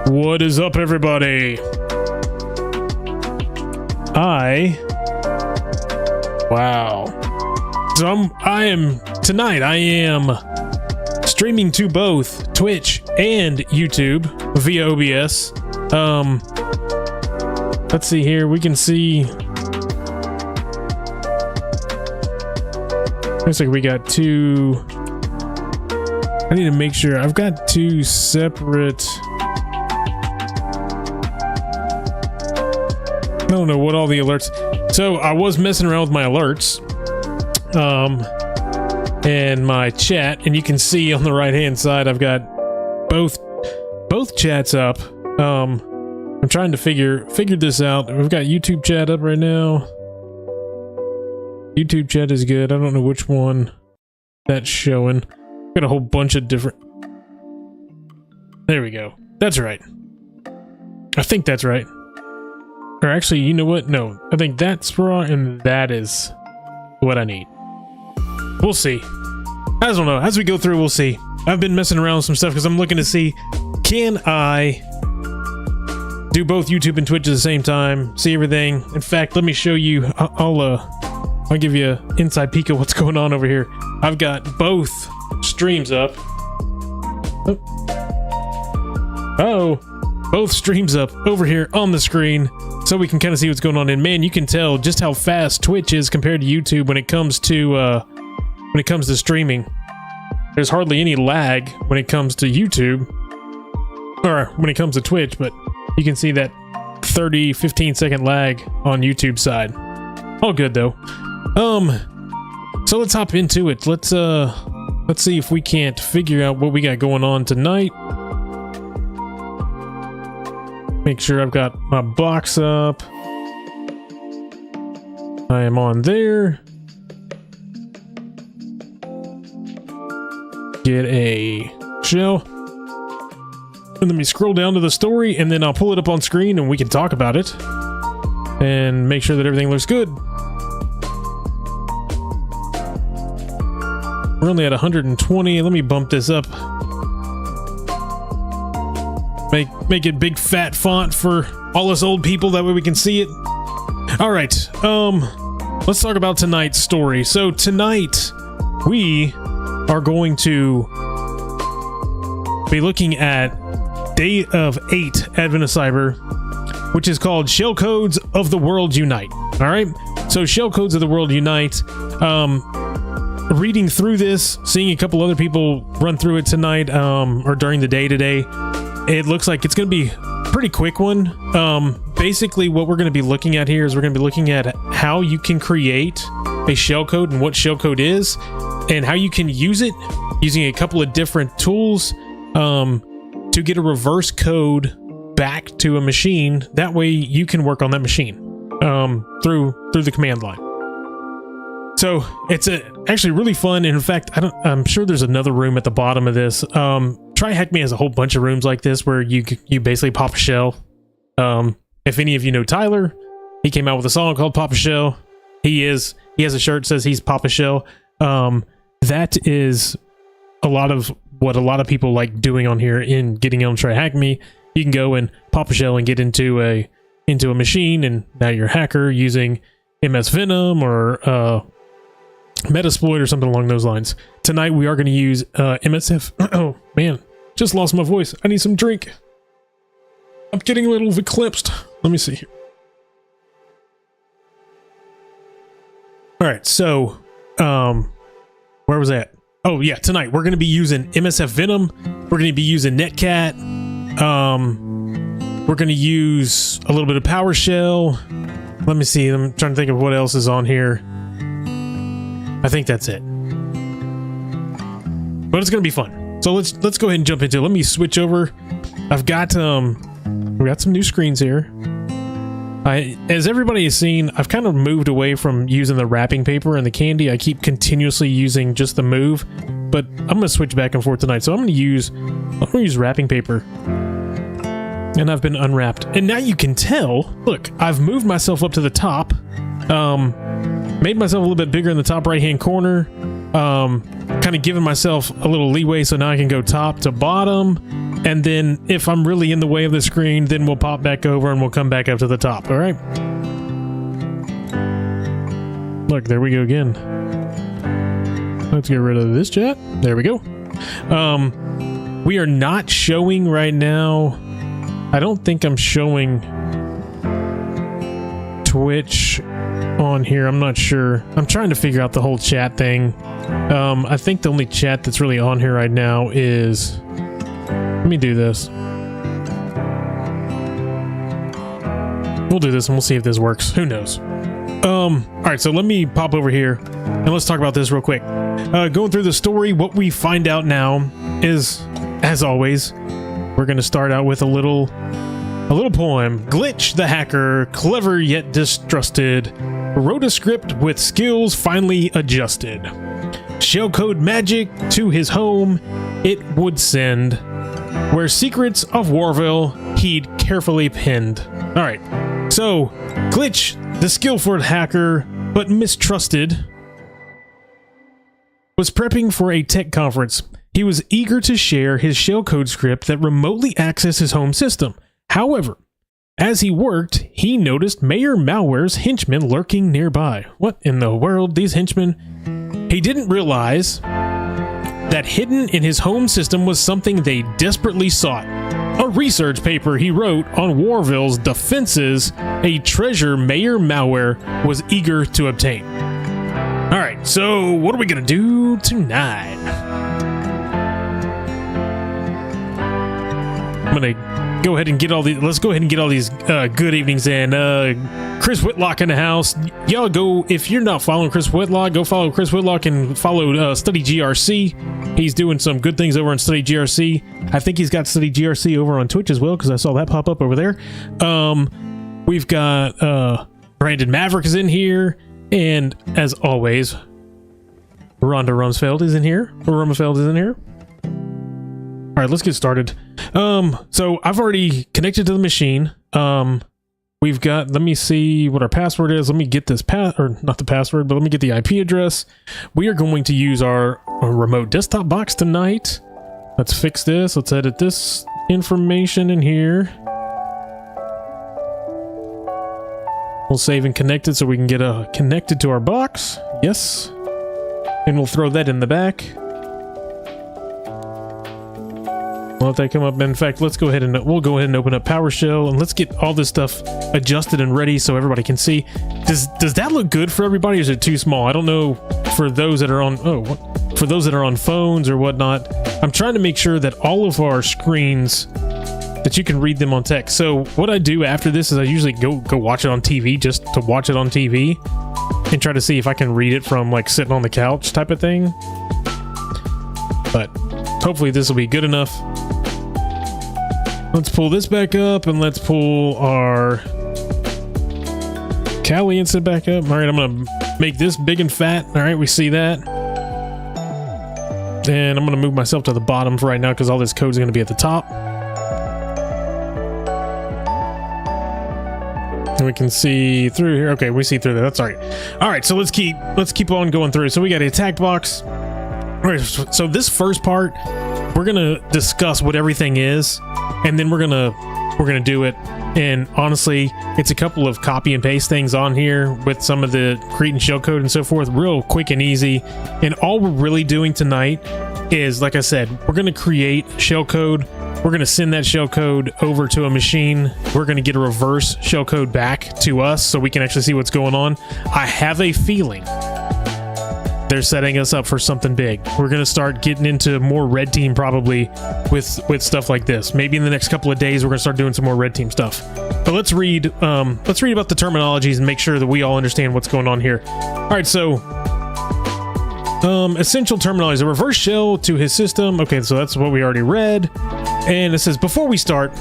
What is up, everybody? Wow. So tonight I am streaming to both Twitch and YouTube via OBS. Let's see here. We can see. Looks like we got two. I need to make sure I've got two separate. I don't know what all the alerts. So I was messing around with my alerts, and my chat, and you can see on the right hand side I've got both chats up. I'm trying to figure this out. We've got YouTube chat up right now. YouTube chat is good. I don't know which one that's showing. Got a whole bunch of different. There we go. That's right. I think that's right. Or actually, you know what? No, I think that's wrong, and that is what I need. We'll see. I don't know. As we go through, we'll see. I've been messing around with some stuff because I'm looking to see, can I do both YouTube and Twitch at the same time? See everything. In fact, let me show you. I'll give you an inside peek of what's going on over here. I've got both streams up. Oh, both streams up over here on the screen, so we can kind of see what's going on. And man, you can tell just how fast Twitch is compared to YouTube when it comes to streaming. There's hardly any lag when it comes to YouTube, or when it comes to Twitch, but you can see that 15 second lag on YouTube side. All good though. So let's hop into it. Let's see if we can't figure out what we got going on tonight. Make sure I've got my box up. I am on there. Get a shell. And let me scroll down to the story, and then I'll pull it up on screen and we can talk about it. And make sure that everything looks good. We're only at 120. Let me bump this up. Make it big fat font for all us old people, that way we can see it. All right, let's talk about tonight's story. So tonight we are going to be looking at Day of 8 Advent of Cyber, which is called Shellcodes of the World Unite. All right, so Shellcodes of the World Unite. Reading through this, seeing a couple other people run through it tonight, or during the day today. It looks like it's going to be a pretty quick one. Basically, what we're going to be looking at here is we're going to be looking at how you can create a shellcode and what shellcode is, and how you can use it using a couple of different tools to get a reverse code back to a machine. That way, you can work on that machine through the command line. So it's actually really fun. And in fact, I'm sure there's another room at the bottom of this. Try Hack Me has a whole bunch of rooms like this where you basically pop a shell. If any of you know Tyler, he came out with a song called Pop a Shell. He has a shirt that says he's Pop a Shell. That is a lot of what a lot of people like doing on here in getting on Try Hack Me. You can go and pop a shell and get into a machine, and now you're a hacker using MSFVENOM or Metasploit or something along those lines. Tonight we are going to use MSF. Oh man, just lost my voice. I need some drink. I'm getting a little eclipsed. Let me see here. All right, so where was that? Oh yeah, tonight we're going to be using MSFVENOM. We're going to be using Netcat. We're going to use a little bit of Powershell. Let me see. I'm trying to think of what else is on here. I think that's it. But it's gonna be fun. So let's go ahead and jump into it. Let me switch over. I've got we got some new screens here. As everybody has seen, I've kind of moved away from using the wrapping paper and the candy. I keep continuously using just the move, but I'm gonna switch back and forth tonight. So I'm gonna use wrapping paper. And I've been unwrapped. And now you can tell, look, I've moved myself up to the top. Made myself a little bit bigger in the top right hand corner, kind of giving myself a little leeway so now I can go top to bottom, And then if I'm really in the way of the screen, then we'll pop back over and we'll come back up to the top. All right. Look, there we go again. Let's get rid of this chat. There we go. We are not showing right now. I don't think I'm showing Twitch on here. I'm not sure. I'm trying to figure out the whole chat thing. I think the only chat that's really on here right now is... Let me do this. We'll do this and we'll see if this works. Who knows? All right, so let me pop over here and let's talk about this real quick. Going through the story, what we find out now is, as always, we're going to start out with a little poem. Glitch the hacker, clever yet distrusted, wrote a script with skills finally adjusted. Shellcode magic to his home it would send, where secrets of Warville he'd carefully pinned. All right, so Glitch, the skillful hacker but mistrusted, was prepping for a tech conference. He was eager to share his shellcode script that remotely accessed his home system. However, as he worked, he noticed Mayor Malware's henchmen lurking nearby. What in the world, these henchmen? He didn't realize that hidden in his home system was something they desperately sought. A research paper he wrote on Warville's defenses, a treasure Mayor Malware was eager to obtain. Alright, so what are we gonna do tonight? I'm gonna go ahead and get all these. Let's go ahead and get all these good evenings in. Chris Whitlock in the house. Y'all go, if you're not following Chris Whitlock, go follow Chris Whitlock and follow Study GRC. He's doing some good things over on Study GRC. I think he's got Study GRC over on Twitch as well, because I saw that pop up over there. We've got Brandon Maverick is in here, and as always, Rhonda Rumsfeld is in here. All right, let's get started. So I've already connected to the machine. We've got, let me see what our password is. Let me get this or not the password, but let me get the IP address. We are going to use our remote desktop box tonight. Let's fix this. Let's edit this information in here. We'll save and connect it so we can get connected to our box. Yes. And we'll throw that in the back. Let that come up. In fact, let's go ahead and we'll go ahead and open up PowerShell and let's get all this stuff adjusted and ready so everybody can see. Does that look good for everybody, or is it too small? I don't know for those that are on for those that are on phones or whatnot. I'm trying to make sure that all of our screens, that you can read them on text. So what I do after this is I usually go watch it on TV, just to watch it on TV and try to see if I can read it from like sitting on the couch type of thing. But hopefully this will be good enough. Let's pull this back up and let's pull our Kali instance back up. All right, I'm going to make this big and fat. All right, we see that. And I'm going to move myself to the bottom for right now because all this code is going to be at the top. And we can see through here. Okay, we see through there. That's all right. All right, so let's keep on going through. So we got a attack box. All right, so this first part, we're going to discuss what everything is, and then we're gonna do it. And honestly, it's a couple of copy and paste things on here with some of the creating shellcode and so forth, real quick and easy. And all we're really doing tonight is, like I said, we're gonna create shellcode. We're gonna send that shellcode over to a machine. We're gonna get a reverse shellcode back to us so we can actually see what's going on. I have a feeling they're setting us up for something big. We're going to start getting into more red team probably with stuff like this. Maybe in the next couple of days we're going to start doing some more red team stuff. But let's read about the terminologies and make sure that we all understand what's going on here. All right, so essential terminology: a reverse shell to his system. Okay, so that's what we already read. And it says, before we start,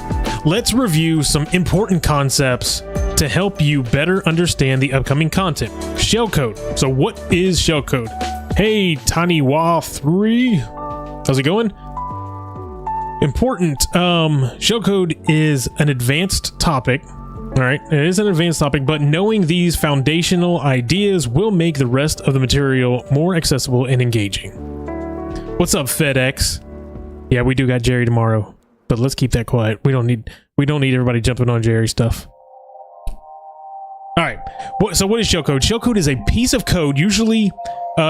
let's review some important concepts to help you better understand the upcoming content. Shellcode. So what is shellcode? Hey, TinyWa3. How's it going? Important. Shellcode is an advanced topic. All right, it is an advanced topic, but knowing these foundational ideas will make the rest of the material more accessible and engaging. What's up, FedEx? Yeah, we do got Jerry tomorrow. but let's keep that quiet. We don't need everybody jumping on Jerry's stuff. All right. So what is shellcode? Shellcode is a piece of code usually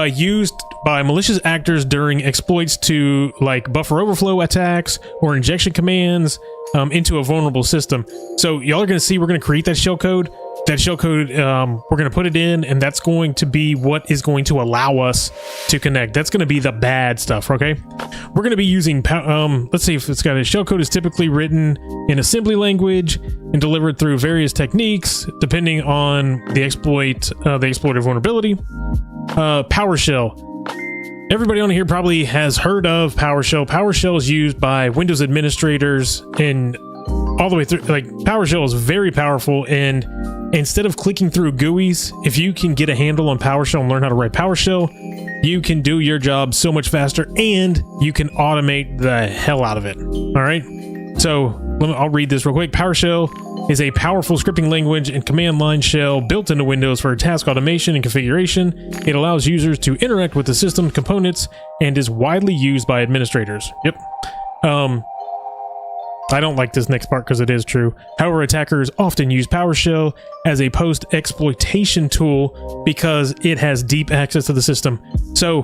used by malicious actors during exploits to like buffer overflow attacks or injection commands into a vulnerable system. So y'all are going to see we're going to create that shellcode. That shellcode, we're going to put it in, and that's going to be what is going to allow us to connect. That's going to be the bad stuff, okay? We're going to be using, let's see if it's got a shellcode is typically written in assembly language and delivered through various techniques, depending on the exploit, the exploited vulnerability. Powershell. Everybody on here probably has heard of Powershell. Powershell is used by Windows administrators and all the way through. Like, Powershell is very powerful, and instead of clicking through GUIs, if you can get a handle on Powershell and learn how to write Powershell, you can do your job so much faster, and you can automate the hell out of it. All right, so I'll read this real quick. Powershell is a powerful scripting language and command line shell built into Windows for task automation and configuration. It allows users to interact with the system components and is widely used by administrators. Yep. I don't like this next part because it is true. However, attackers often use PowerShell as a post-exploitation tool because it has deep access to the system. So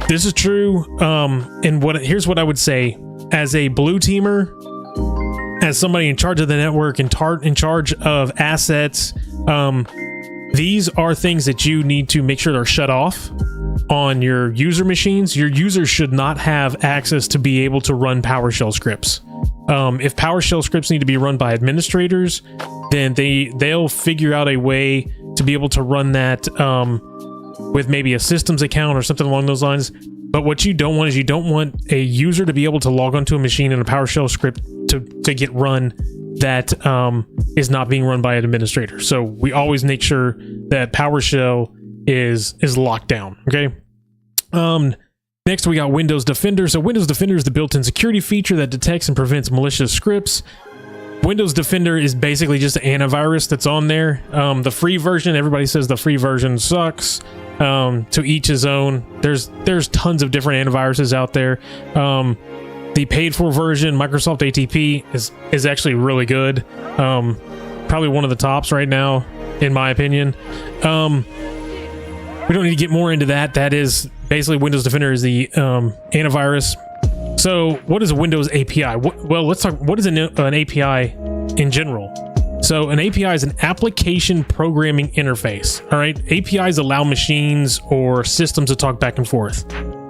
this is true. And here's what I would say. As a blue teamer, as somebody in charge of the network, in charge of assets, these are things that you need to make sure they're shut off on your user machines. Your users should not have access to be able to run PowerShell scripts. If PowerShell scripts need to be run by administrators, then they'll figure out a way to be able to run that with maybe a systems account or something along those lines. But what you don't want is you don't want a user to be able to log onto a machine in a PowerShell script to get run that is not being run by an administrator. So we always make sure that PowerShell is locked down. Okay. Next we got Windows Defender. So Windows Defender is the built-in security feature that detects and prevents malicious scripts. Windows Defender is basically just an antivirus that's on there. The free version, everybody says the free version sucks. To each his own. There's tons of different antiviruses out there. The paid for version, Microsoft ATP, is actually really good. Probably one of the tops right now, in my opinion. We don't need to get more into that. That is basically Windows Defender is the antivirus. So what is a Windows API? Well, let's talk. What is an API in general? So an API is an application programming interface. All right. APIs allow machines or systems to talk back and forth.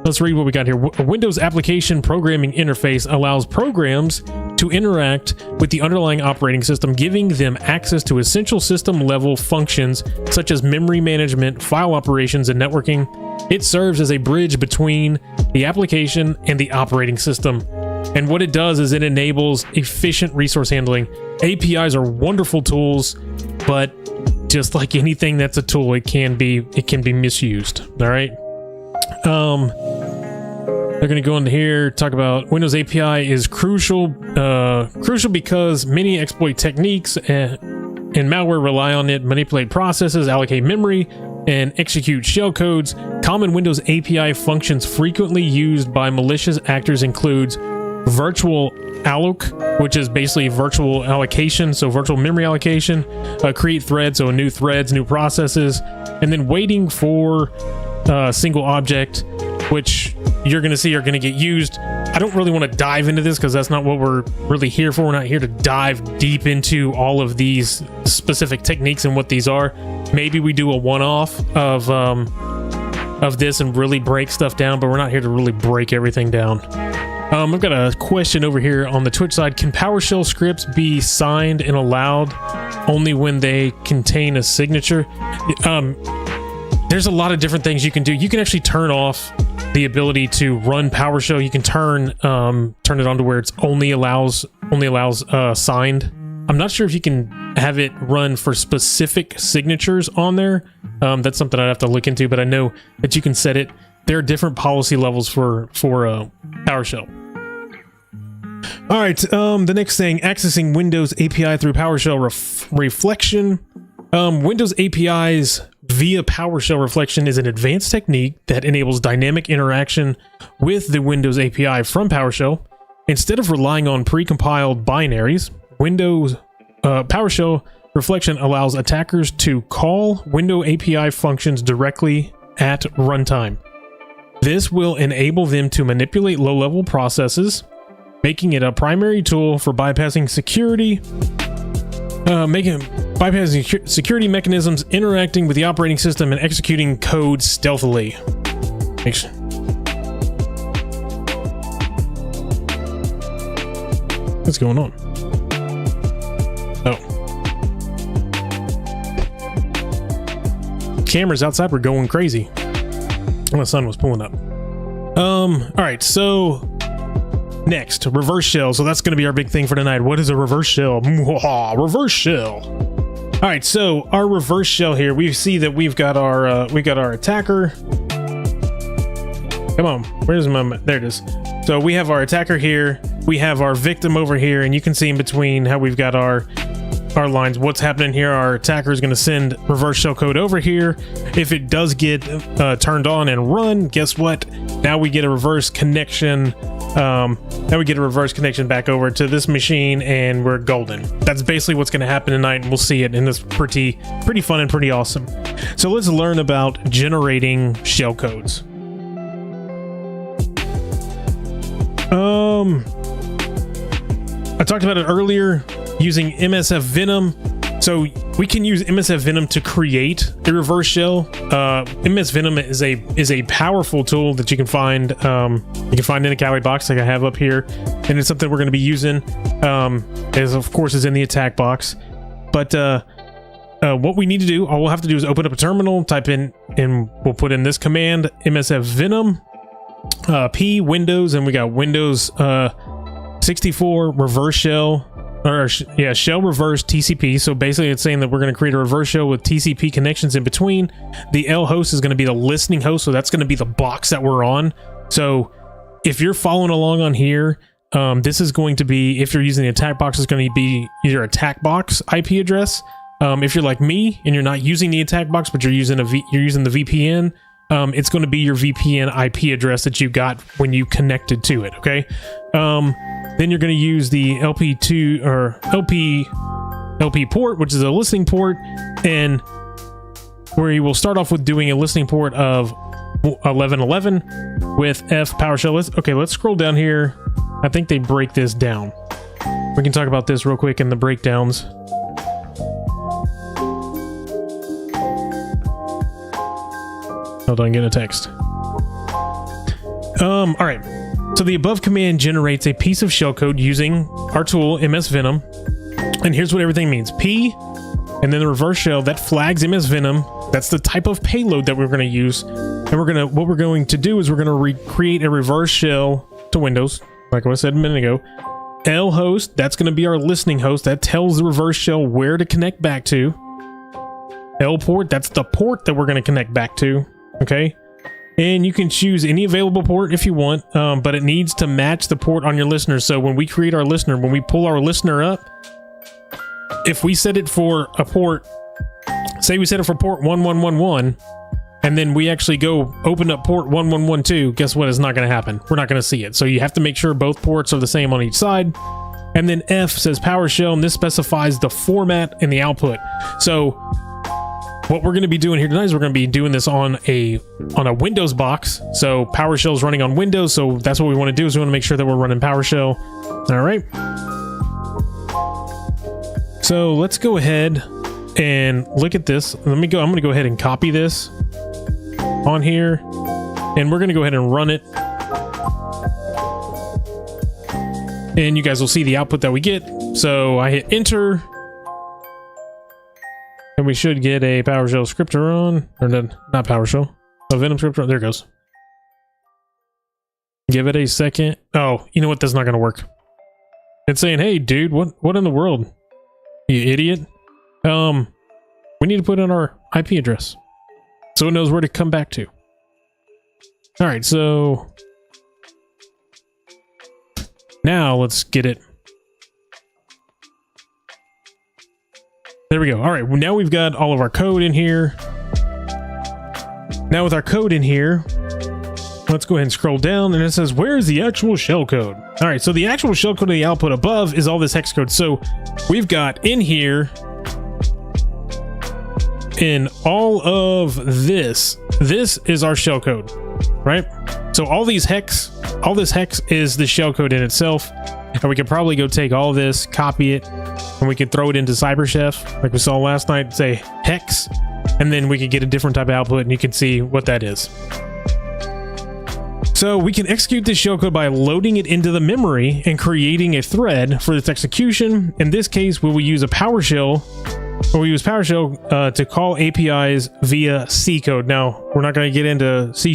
Let's read what we got here. A Windows application programming interface allows programs to interact with the underlying operating system, giving them access to essential system level functions such as memory management, file operations, and networking. It serves as a bridge between the application and the operating system. And what it does is it enables efficient resource handling. APIs are wonderful tools, but just like anything that's a tool, it can be misused. All right. They're going to go into here, talk about Windows API is crucial because many exploit techniques and malware rely on it, manipulate processes, allocate memory, and execute shellcodes. Common Windows API functions frequently used by malicious actors includes virtual alloc, which is basically virtual allocation, so virtual memory allocation, create threads, so new threads, new processes, and then waiting for single object, which you're going to see are going to get used. I don't really want to dive into this because that's not what we're really here for. We're not here to dive deep into all of these specific techniques and what these are. Maybe we do a one-off of this and really break stuff down, but we're not here to really break everything down. I've got a question over here on the Twitch side. Can PowerShell scripts be signed and allowed only when they contain a signature? There's a lot of different things you can do. You can actually turn off the ability to run PowerShell. You can turn it on to where it's only allows signed. I'm not sure if you can have it run for specific signatures on there. That's something I'd have to look into, but I know that you can set it. There are different policy levels for PowerShell. All right, the next thing, accessing Windows API through PowerShell reflection. Windows APIs via PowerShell reflection is an advanced technique that enables dynamic interaction with the Windows API from PowerShell. instead of relying on precompiled binaries, Windows PowerShell reflection allows attackers to call window API functions directly at runtime. This will enable them to manipulate low-level processes, making it a primary tool for bypassing security security mechanisms, interacting with the operating system, and executing code stealthily. What's going on? Oh. Cameras outside were going crazy. The sun was pulling up. All right, so next, reverse shell. So that's going to be our big thing for tonight. What is a reverse shell? Reverse shell. All right, so our reverse shell here, we see that we've got our attacker. Come on, where's my? There it is. So we have our attacker here. We have our victim over here, and you can see in between how we've got our lines. What's happening here? Our attacker is going to send reverse shellcode over here. If it does get turned on and run, guess what? Now we get a reverse connection. Now we get a reverse connection back over to this machine, and we're golden. That's basically what's going to happen tonight, and we'll see it, and it's pretty fun and pretty awesome. So let's learn about generating shellcodes. I talked about it earlier, using MSFVENOM. So we can use MSFVENOM to create a reverse shell. MSFVENOM is a powerful tool that you can find in a Kali box like I have up here, and it's something we're going to be using. As of course is in the attack box. But what we need to do, all we'll have to do is open up a terminal, type in, and we'll put in this command: MSFVENOM P Windows, and we got Windows 64 reverse shell. Shell reverse TCP. So basically it's saying that we're going to create a reverse shell with TCP connections in between. The L host is going to be the listening host, so that's going to be the box that we're on. So if you're following along on here, this is going to be, if you're using the attack box, it's going to be your attack box IP address. If you're like me and you're not using the attack box, but you're using the VPN, it's going to be your VPN IP address that you got when you connected to it. Okay. Then you're going to use the LP2 or LP port, which is a listening port, and where you will start off with doing a listening port of 1111 with F PowerShell. Okay, let's scroll down here. I think they break this down. We can talk about this real quick in the breakdowns. Hold on, get a text. All right. So the above command generates a piece of shellcode using our tool MSVENOM, and here's what everything means. P, and then the reverse shell that flags MSVENOM. That's the type of payload that we're going to use, and what we're going to do is we're going to recreate a reverse shell to Windows, like I said a minute ago. L host, that's going to be our listening host that tells the reverse shell where to connect back to. L port, that's the port that we're going to connect back to. Okay. And you can choose any available port if you want, but it needs to match the port on your listener. So when we create our listener, when we pull our listener up, if we set it for a port, say we set it for port 1111, and then we actually go open up port 1112, guess what? It's not going to happen. We're not going to see it. So you have to make sure both ports are the same on each side. And then F says PowerShell, and this specifies the format and the output. So what we're going to be doing here tonight is we're going to be doing this on a Windows box. So PowerShell is running on Windows, so that's what we want to do, is we want to make sure that we're running PowerShell. All right. So let's go ahead and look at this. I'm going to go ahead and copy this on here, and we're going to go ahead and run it. And you guys will see the output that we get. So I hit enter. And we should get a PowerShell scripter on, or not PowerShell, a Venom scripter. There it goes. Give it a second. Oh, you know what? That's not going to work. It's saying, "Hey, dude, what in the world, you idiot? We need to put in our IP address so it knows where to come back to." All right, so now let's get it. There we go. All right, well, now we've got all of our code in here. Now with our code in here, let's go ahead and scroll down, and it says, where is the actual shellcode? All right, so the actual shellcode of the output above is all this hex code. So we've got in here, in all of this is our shellcode, right? So all this hex is the shellcode in itself. And we could probably go take all of this, copy it, and we could throw it into CyberChef, like we saw last night, say hex, and then we could get a different type of output, and you can see what that is. So we can execute this shellcode by loading it into the memory and creating a thread for its execution. In this case, we will use a Powershell, or we use Powershell to call APIs via C code. Now, we're not going to get into C#,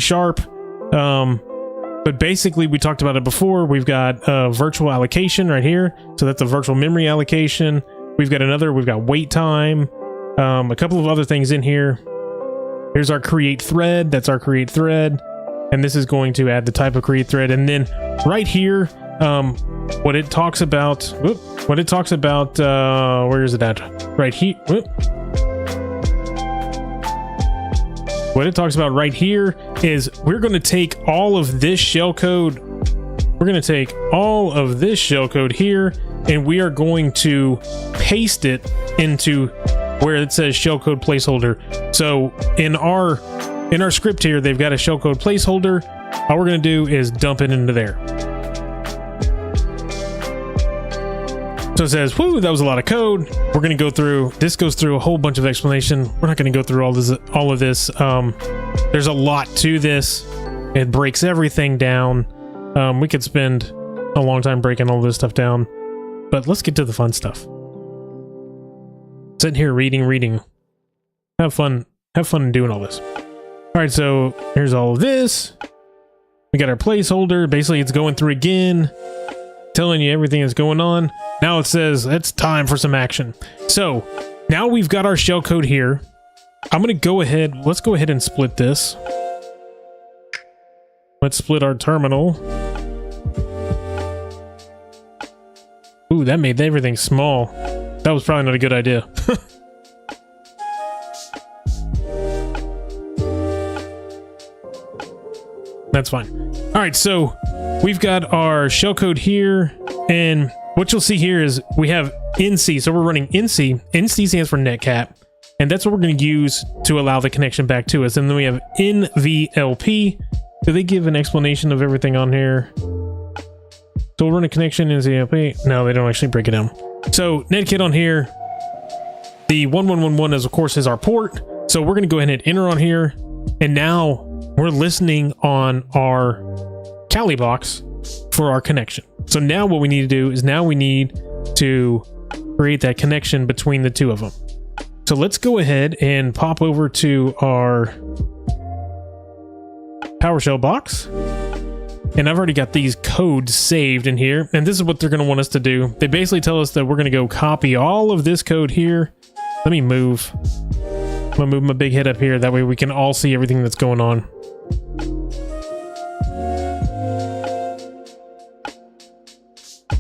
but basically we talked about it before. We've got a virtual allocation right here. So that's a virtual memory allocation. We've got wait time, a couple of other things in here. Here's our create thread. That's our create thread. And this is going to add the type of create thread. And then right here, what it talks about, where is it at? Right here. What it talks about right here is we're going to take all of this shellcode. We're going to take all of this shellcode here, and we are going to paste it into where it says shellcode placeholder. So in our script here, they've got a shellcode placeholder. All we're going to do is dump it into there. So it says, whoo, that was a lot of code. We're going to go through, this goes through a whole bunch of explanation. We're not going to go through all of this. There's a lot to this. It breaks everything down. We could spend a long time breaking all this stuff down, but let's get to the fun stuff. Sitting here reading. Have fun doing all this. All right, so here's all of this. We got our placeholder. Basically, it's going through again, telling you everything that's going on. Now it says it's time for some action. So now we've got our shellcode here. I'm going to go ahead. Let's go ahead and split this. Let's split our terminal. Ooh, that made everything small. That was probably not a good idea. That's fine. All right, so we've got our shellcode here, and what you'll see here is we have NC. So we're running NC. NC stands for netcat, and that's what we're going to use to allow the connection back to us. And then we have NVLP. Do they give an explanation of everything on here? So we'll run a connection in NVLP. No, they don't actually break it down. So netkit on here. The 1111 is, of course, is our port. So we're going to go ahead and enter on here, and now we're listening on our Kali box for our connection. So now what we need to do is now we need to create that connection between the two of them. So let's go ahead and pop over to our Powershell box. And I've already got these codes saved in here. And this is what they're going to want us to do. They basically tell us that we're going to go copy all of this code here. Let me move. I'm going to move my big head up here. That way we can all see everything that's going on.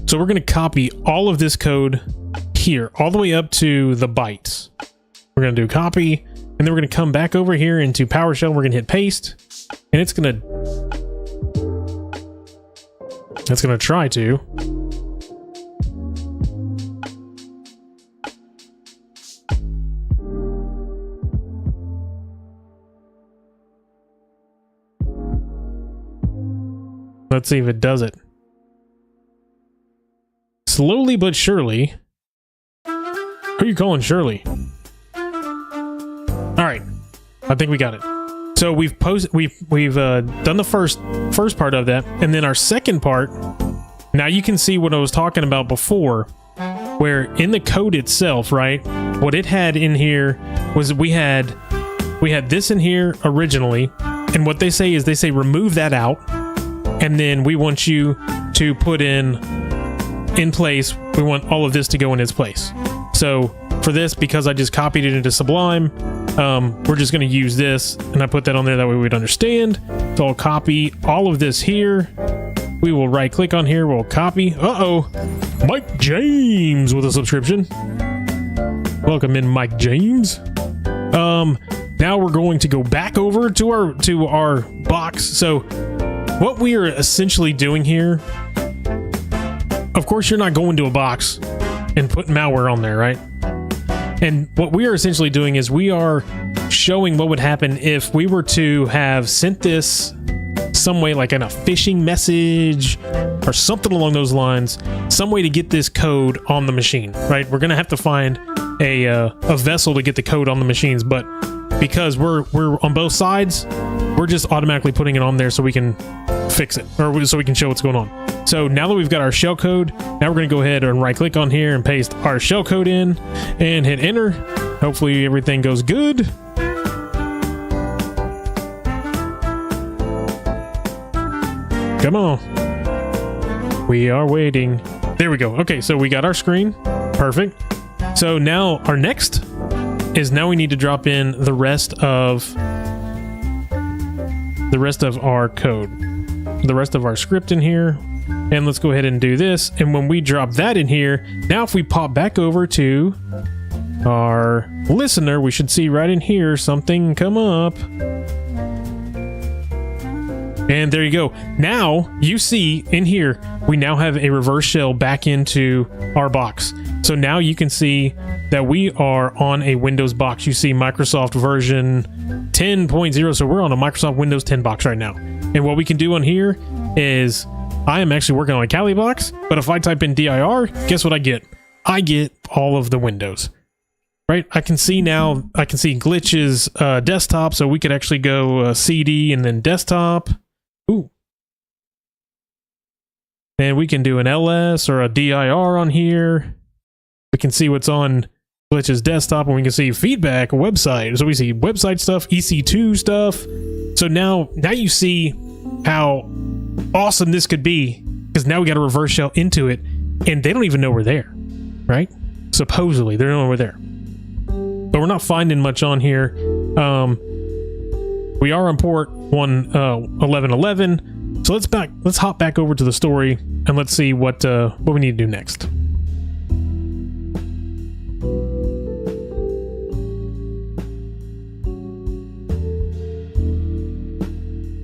So we're going to copy all of this code here, all the way up to the bytes. We're going to do copy, and then we're going to come back over here into PowerShell. We're going to hit paste, and it's going to try to. Let's see if it does it. Slowly but surely. Who are you calling Shirley? All right, I think we got it. So we've done the first part of that, and then our second part. Now you can see what I was talking about before, where in the code itself, right? What it had in here was we had this in here originally, and what they say is remove that out, and then we want you to put in place. We want all of this to go in its place. So for this, because I just copied it into Sublime, we're just going to use this, and I put that on there that way we'd understand. So I'll copy all of this here. We will right click on here. We'll copy. Mike James with a subscription. Welcome in, Mike James. Now we're going to go back over to our box. So what we are essentially doing here, of course, you're not going to a box and putting malware on there, right? And what we are essentially doing is we are showing what would happen if we were to have sent this some way, like in a phishing message or something along those lines, some way to get this code on the machine, right? We're going to have to find a vessel to get the code on the machines, but because we're on both sides, we're just automatically putting it on there so we can fix it, or so we can show what's going on. So now that we've got our shellcode, now we're going to go ahead and right click on here and paste our shellcode in and hit enter. Hopefully everything goes good. Come on. We are waiting. There we go. Okay, so we got our screen. Perfect. So now our next is now we need to drop in the rest of our code, the rest of our script in here. And let's go ahead and do this. And when we drop that in here, now if we pop back over to our listener, we should see right in here something come up. And there you go. Now you see in here, we now have a reverse shell back into our box. So now you can see that we are on a Windows box. You see Microsoft version 10.0. So we're on a Microsoft Windows 10 box right now. And what we can do on here is I am actually working on a Kali box, but if I type in dir, guess what I get? I get all of the windows, right? I can see now, I can see glitches desktop. So we could actually go CD and then desktop. Ooh. And we can do an LS or a dir on here. We can see what's on glitches desktop, and we can see feedback, website. So we see website stuff, EC2 stuff. So now you see how awesome this could be, because now we got a reverse shell into it, and they don't even know we're there, right? Supposedly, they don't know we're there. But we're not finding much on here. We are on port 1111. So let's hop back over to the story and let's see what we need to do next.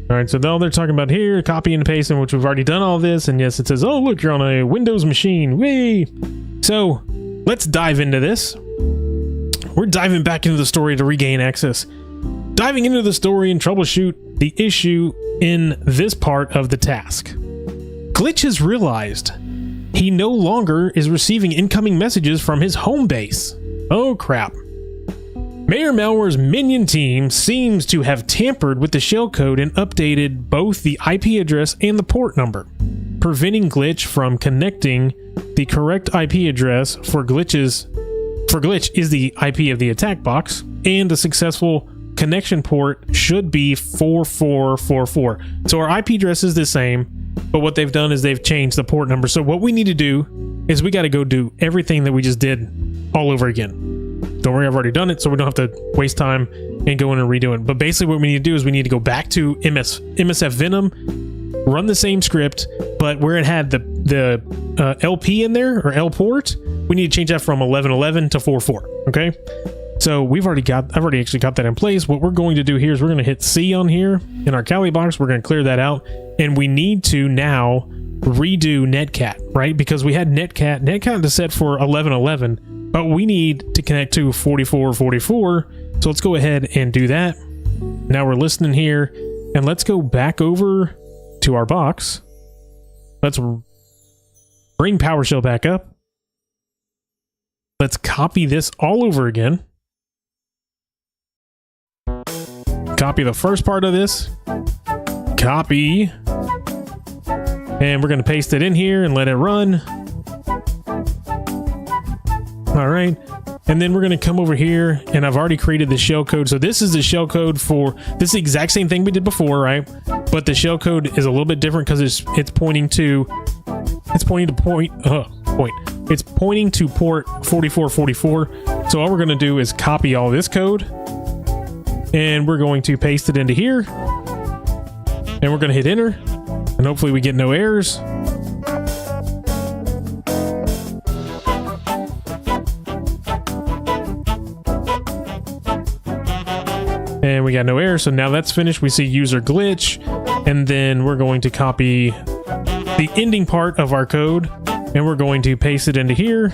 All right, so now they're talking about here, copy and pasting, which we've already done all this. And yes, it says, oh, look, you're on a Windows machine. Whee! So let's dive into this. We're diving back into the story to regain access. Diving into the story and troubleshoot the issue in this part of the task. Glitch has realized he no longer is receiving incoming messages from his home base. Oh crap. Mayor Malware's minion team seems to have tampered with the shellcode and updated both the IP address and the port number, preventing Glitch from connecting the correct IP address for Glitch is the IP of the attack box, and a successful connection port should be 4444. So our IP address is the same, but what they've done is they've changed the port number. So what we need to do is we got to go do everything that we just did all over again. Don't worry, I've already done it, so we don't have to waste time and go in and redo it. But basically what we need to do is we need to go back to MSFVENOM, run the same script, but where it had the LP in there, or L port, we need to change that from 1111 to 44. Okay, so I've already actually got that in place. What we're going to do here is we're going to hit C on here in our Kali box. We're going to clear that out, and we need to now redo netcat, right? Because we had netcat is set for 1111, but we need to connect to 4444. So let's go ahead and do that. Now we're listening here, and let's go back over to our box. Let's bring PowerShell back up. Let's copy this all over again. Copy the first part of this. Copy. And we're going to paste it in here and let it run. All right. And then we're going to come over here, and I've already created the shellcode. So this is the shellcode for this is the exact same thing we did before, right? But the shellcode is a little bit different because it's pointing to port 4444. So all we're going to do is copy all this code, and we're going to paste it into here, and we're going to hit enter, and hopefully we get no errors. And we got no error, so now that's finished. We see user glitch, and then we're going to copy the ending part of our code, and we're going to paste it into here,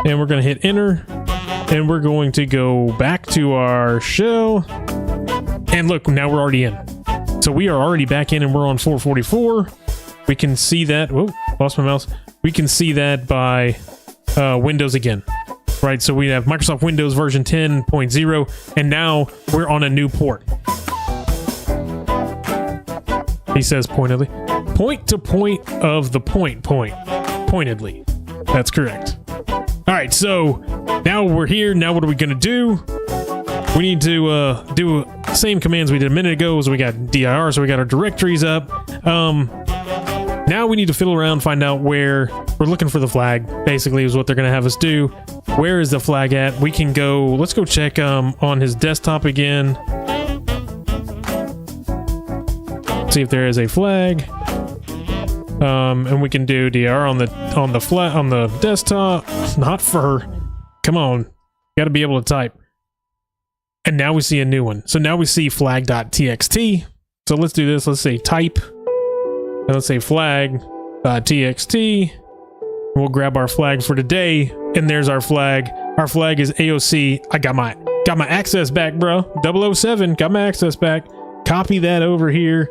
and we're going to hit enter, and we're going to go back to our shell, and look, now we're already in. So we are already back in, and we're on 444. We can see that. Whoa, lost my mouse. We can see that by Windows again, right? So we have Microsoft Windows version 10.0, and now we're on a new port. He says pointedly. Point to point of the point. Pointedly. That's correct. All right, so now we're here. Now what are we going to do? We need to do the same commands we did a minute ago. So we got dir, so we got our directories up. Now we need to fiddle around, find out where we're looking for the flag, basically is what they're going to have us do. Where is the flag at? We can go, let's go check on his desktop again. See if there is a flag. And we can do dir on the desktop. Not for, come on, got to be able to type. And now we see a new one. So now we see flag.txt. So let's do this. Let's say type. And let's say flag.txt. We'll grab our flag for today. And there's our flag. Our flag is AOC. I got my access back, bro. 007. Got my access back. Copy that over here.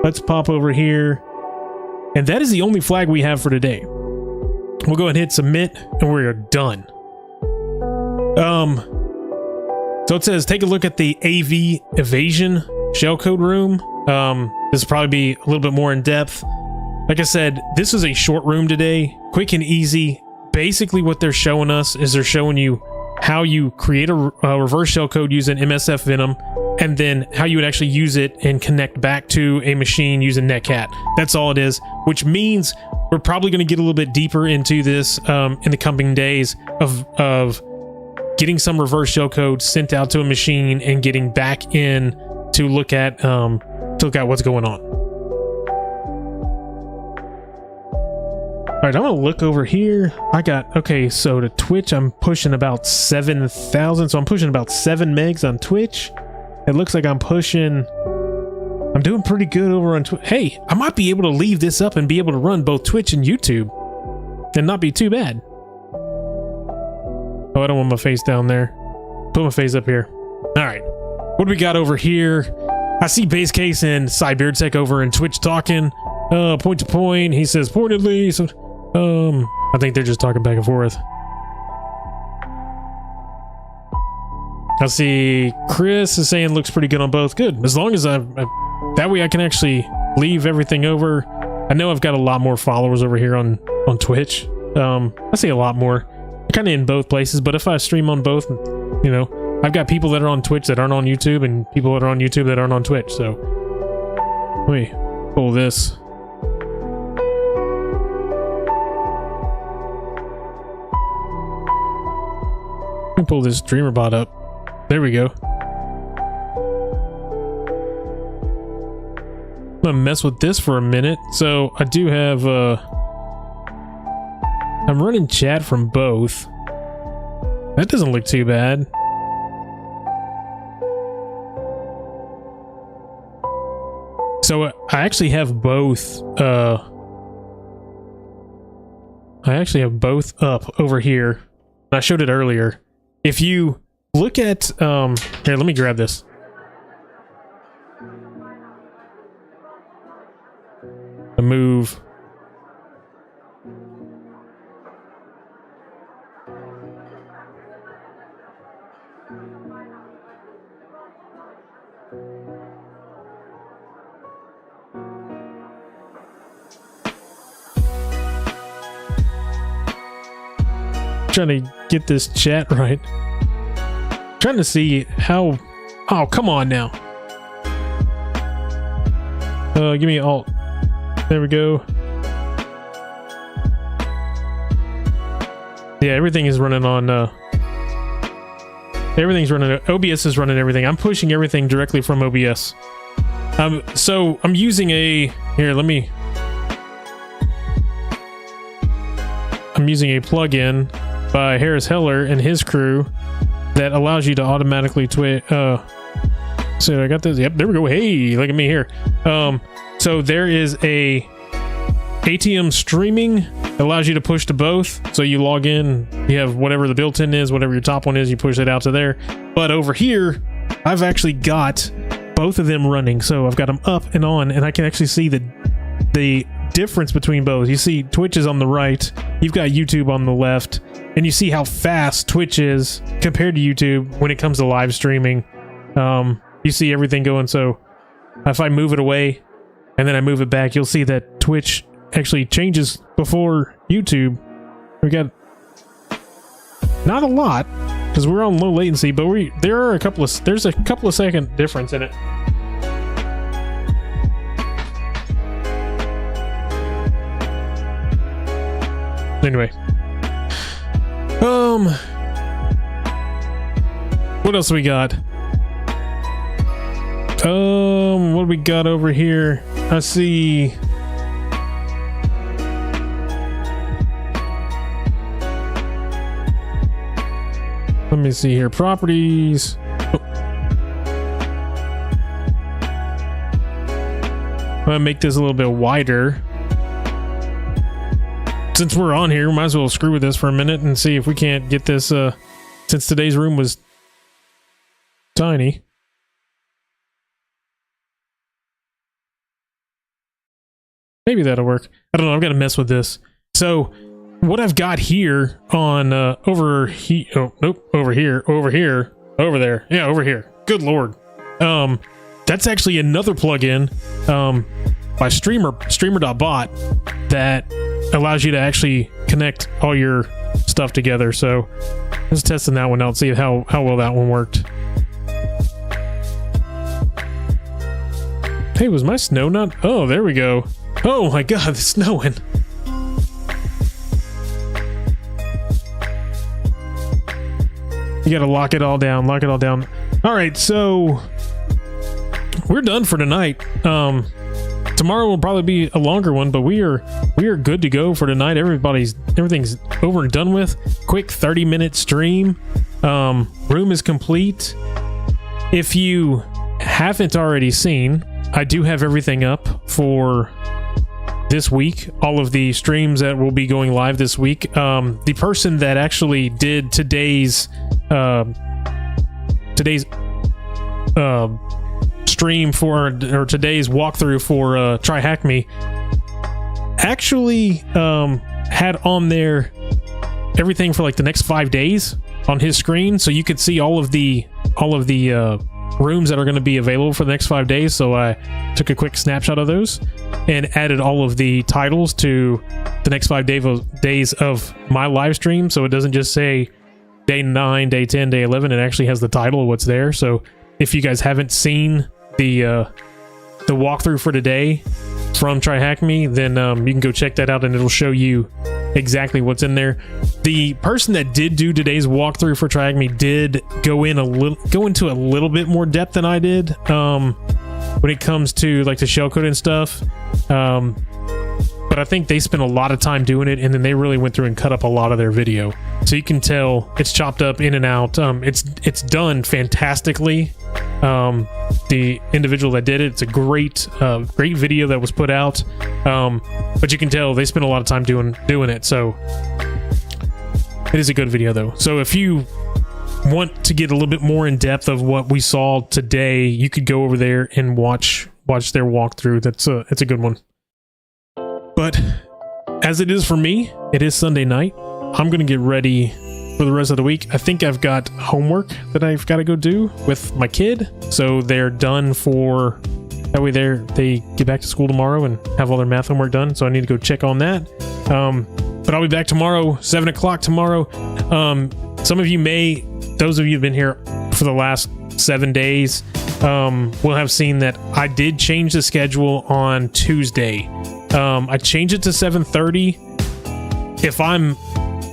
Let's pop over here. And that is the only flag we have for today. We'll go ahead and hit submit, and we're done. So it says, take a look at the AV evasion shellcode room. This will probably be a little bit more in depth. Like I said, this is a short room today, quick and easy. Basically what they're showing us is they're showing you how you create a reverse shellcode using MSFVENOM, and then how you would actually use it and connect back to a machine using Netcat. That's all it is, which means we're probably going to get a little bit deeper into this in the coming days of getting some reverse shellcode sent out to a machine and getting back in to look at what's going on. All right, I'm gonna look over here. Okay, so to Twitch, I'm pushing about 7,000. So I'm pushing about 7 megs on Twitch. It looks like I'm doing pretty good over on Twitch. Hey, I might be able to leave this up and be able to run both Twitch and YouTube and not be too bad. Oh, I don't want my face down there. Put my face up here. All right, what do we got over here? I see Base Case and CyBeardSec over in Twitch talking. Point to point. He says pointedly. So, I think they're just talking back and forth. I see Chris is saying looks pretty good on both. Good. As long as that way I can actually leave everything over. I know I've got a lot more followers over here on Twitch. I see a lot more. Kind of in both places, but if I stream on both, you know, I've got people that are on Twitch that aren't on YouTube, and people that are on YouTube that aren't on Twitch. So let me pull this. Let me pull this DreamerBot up. There we go. I'm gonna mess with this for a minute. So I do have I'm running chat from both. That doesn't look too bad. So I actually have both up over here. I showed it earlier. If you look at here, let me grab this. A move. Trying to get this chat right. Trying to see how. Oh, come on now. Give me alt. There we go. Yeah, everything is running on. Everything's running. OBS is running everything. I'm pushing everything directly from OBS. So I'm using a. Here, let me. I'm using a plugin by Harris Heller and his crew that allows you to automatically So I got this. Yep, there we go. Hey, look at me here. So there is a ATM streaming. Allows you to push to both. So you log in, you have whatever the built-in is, whatever your top one is, you push it out to there. But over here, I've actually got both of them running. So I've got them up and on, and I can actually see the difference between both. You see Twitch is on the right, you've got YouTube on the left, and you see how fast Twitch is compared to YouTube when it comes to live streaming. You see everything going. So if I move it away and then I move it back, you'll see that Twitch actually changes before YouTube. We got not a lot because we're on low latency, but there's a couple of second difference in it. Anyway, what else we got? What do we got over here? I see. Let me see here. Properties. Oh. I'm gonna make this a little bit wider. Since we're on here, we might as well screw with this for a minute and see if we can't get this, since today's room was tiny. Maybe that'll work. I don't know. I've got to mess with this. So what I've got here on, over here, over there. Yeah, over here. Good Lord. That's actually another plugin, by streamer.bot that allows you to actually connect all your stuff together. So let's testing that one out, see how well that one worked. Hey, was my snow not? Oh, there we go. Oh my God, it's snowing. You gotta lock it all down, lock it all down. All right, so we're done for tonight. Tomorrow will probably be a longer one, but we are good to go for tonight. Everything's over and done with. Quick 30-minute stream. Room is complete. If you haven't already seen, I do have everything up for this week. All of the streams that will be going live this week. The person that actually did today's stream for, or today's walkthrough for Try Hack Me, actually had on there everything for like the next 5 days on his screen, so you could see all of the rooms that are going to be available for the next 5 days. So I took a quick snapshot of those and added all of the titles to the next 5 days of my live stream, so it doesn't just say day 9, day 10, day 11. It actually has the title of what's there. So if you guys haven't seen the walkthrough for today from Try Hack Me, then you can go check that out and it'll show you exactly what's in there. The person that did do today's walkthrough for Try Hack Me did go into a little bit more depth than I did when it comes to like the shellcode and stuff. But I think they spent a lot of time doing it, and then they really went through and cut up a lot of their video. So you can tell it's chopped up in and out. It's done fantastically. The individual that did it, it's a great video that was put out. But you can tell they spent a lot of time doing it. So it is a good video though. So if you want to get a little bit more in depth of what we saw today, you could go over there and watch their walkthrough. It's a good one. But as it is for me, it is Sunday night. I'm going to get ready for the rest of the week. I think I've got homework that I've got to go do with my kid. So they're done for, that way they get back to school tomorrow and have all their math homework done. So I need to go check on that. But I'll be back tomorrow, 7 o'clock tomorrow. Some of you those of you who've been here for the last 7 days, will have seen that I did change the schedule on Tuesday. I changed it to 7:30. If I'm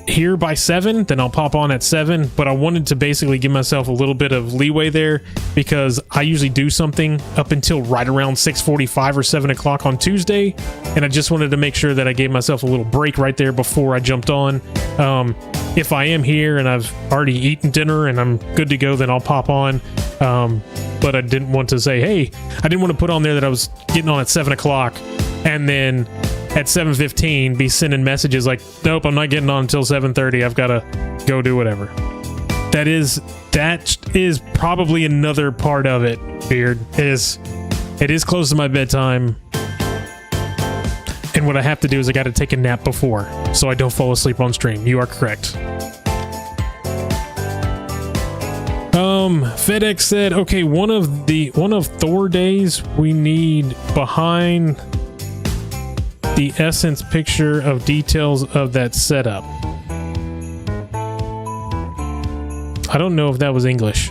here by 7, then I'll pop on at 7, but I wanted to basically give myself a little bit of leeway there because I usually do something up until right around 6:45 or 7 o'clock on Tuesday, and I just wanted to make sure that I gave myself a little break right there before I jumped on. If I am here and I've already eaten dinner and I'm good to go, then I'll pop on. But I didn't want to say, hey, I didn't want to put on there that I was getting on at 7 o'clock and then at 7:15 be sending messages like, nope, I'm not getting on until 7:30. I've got to go do whatever. That is probably another part of it, Beard, it is close to my bedtime. And what I have to do is I got to take a nap before, so I don't fall asleep on stream. You are correct. FedEx said, okay, one of Thor days we need behind the essence picture of details of that setup. I don't know if that was English.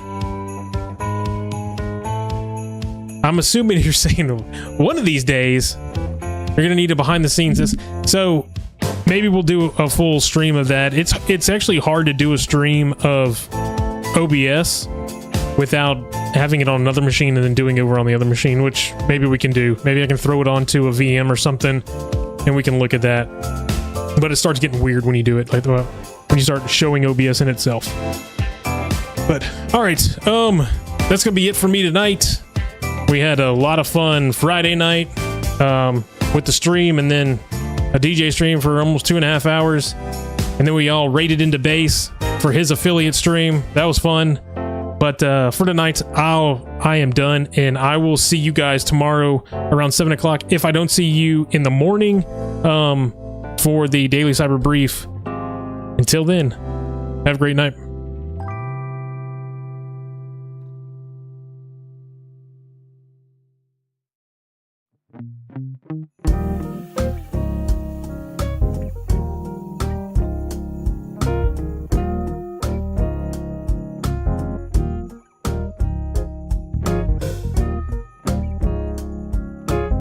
I'm assuming you're saying one of these days you're gonna need a behind the scenes. So maybe we'll do a full stream of that. It's actually hard to do a stream of OBS without having it on another machine and then doing it over on the other machine, which maybe we can do. Maybe I can throw it onto a VM or something and we can look at that. But it starts getting weird when you do it, like when you start showing OBS in itself. But all right, that's gonna be it for me tonight. We had a lot of fun Friday night with the stream, and then a DJ stream for almost 2.5 hours, and then we all raided into base for his affiliate stream. That was fun. But for tonight, I am done, and I will see you guys tomorrow around 7 o'clock. If I don't see you in the morning for the Daily Cyber Brief. Until then, have a great night.